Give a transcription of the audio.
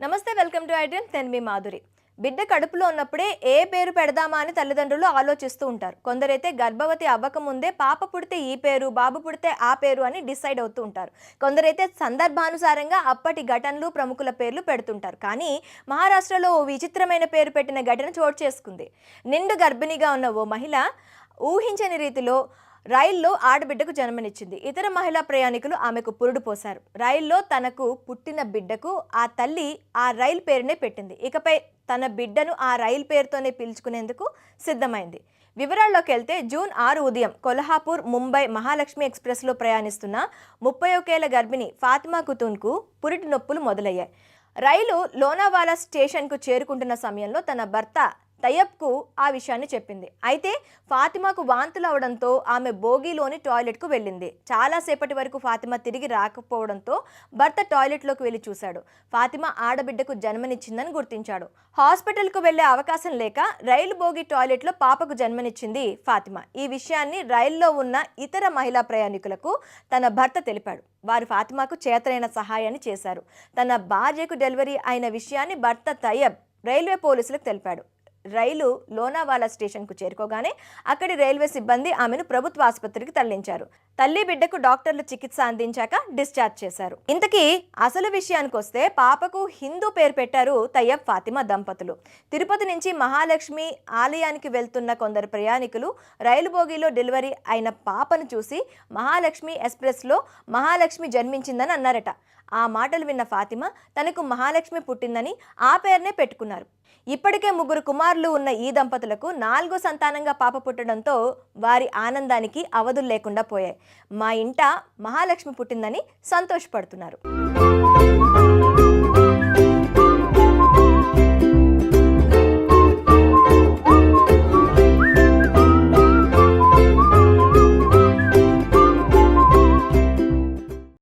నమస్తే, welcome to iDream. నేను మీ మాధురి. బిడ్డ కడుపులో ఉన్నప్పుడే ఏ పేరు పెడదామా అని తల్లిదండ్రులు ఆలోచిస్తూ ఉంటారు. కొందరైతే గర్భవతి అవ్వకముందే పాప పుడితే ఈ పేరు, బాబు పుడితే ఆ పేరు అని డిసైడ్ అవుతూ ఉంటారు. కొందరైతే సందర్భానుసారంగా అప్పటి ఘటనలు, ప్రముఖుల పేర్లు పెడుతుంటారు. కానీ మహారాష్ట్రలో ఓ విచిత్రమైన పేరు పెట్టిన ఘటన చోటు చేసుకుంది. నిండు గర్భిణిగా ఉన్న ఓ మహిళ ఊహించని రీతిలో రైల్లో ఆడబిడ్డకు జన్మనిచ్చింది. ఇతర మహిళా ప్రయాణికులు ఆమెకు పురుడు పోశారు. రైల్లో తనకు పుట్టిన బిడ్డకు ఆ తల్లి ఆ రైలు పేరునే పెట్టింది. ఇకపై తన బిడ్డను ఆ రైలు పేరుతోనే పిలుచుకునేందుకు సిద్ధమైంది. వివరాల్లోకి వెళ్తే జూన్ 6 ఉదయం కొల్హాపూర్ ముంబై మహాలక్ష్మి ఎక్స్ప్రెస్లో ప్రయాణిస్తున్న 31 ఏళ్ల గర్భిణి ఫాతిమా ఖుతూన్కు పురిటి నొప్పులు మొదలయ్యాయి. రైలు లోనావాలా స్టేషన్కు చేరుకుంటున్న సమయంలో తన భర్త తయ్యబ్కు ఆ విషయాన్ని చెప్పింది. అయితే ఫాతిమాకు వాంతులు అవడంతో ఆమె బోగీలోని టాయిలెట్కు వెళ్ళింది. చాలాసేపటి వరకు ఫాతిమా తిరిగి రాకపోవడంతో భర్త టాయిలెట్లోకి వెళ్ళి చూశాడు. ఫాతిమా ఆడబిడ్డకు జన్మనిచ్చిందని గుర్తించాడు. హాస్పిటల్కు వెళ్లే అవకాశం లేక రైలు బోగి టాయిలెట్లో పాపకు జన్మనిచ్చింది ఫాతిమా. ఈ విషయాన్ని రైల్లో ఉన్న ఇతర మహిళా ప్రయాణికులకు తన భర్త తెలిపాడు. వారు ఫాతిమాకు చేతనైన సహాయాన్ని చేశారు. తన భార్యకు డెలివరీ అయిన విషయాన్ని భర్త తయ్యబ్ రైల్వే పోలీసులకు తెలిపాడు. రైలు లోనావాలా స్టేషన్కు చేరుకోగానే అక్కడి రైల్వే సిబ్బంది ఆమెను ప్రభుత్వ ఆసుపత్రికి తరలించారు. తల్లి బిడ్డకు డాక్టర్లు చికిత్స అందించాక డిశ్చార్జ్ చేశారు. ఇంతకీ అసలు విషయానికి వస్తే పాపకు హిందూ పేరు పెట్టారు తయ్యబ్, ఫాతిమా దంపతులు. తిరుపతి నుంచి మహాలక్ష్మి ఆలయానికి వెళ్తున్న కొందరు ప్రయాణికులు రైలు బోగిలో డెలివరీ అయిన పాపను చూసి మహాలక్ష్మి ఎక్స్ప్రెస్లో మహాలక్ష్మి జన్మించిందని అన్నారట. ఆ మాటలు విన్న ఫాతిమా తనకు మహాలక్ష్మి పుట్టిందని ఆ పేరునే పెట్టుకున్నారు. ఇప్పటికే 3 కుమారులు ఉన్న ఈ దంపతులకు 4వ సంతానంగా పాప పుట్టడంతో వారి ఆనందానికి అవధులు లేకుండా పోయాయి. మా ఇంట మహాలక్ష్మి పుట్టిందని సంతోషపడుతున్నారు.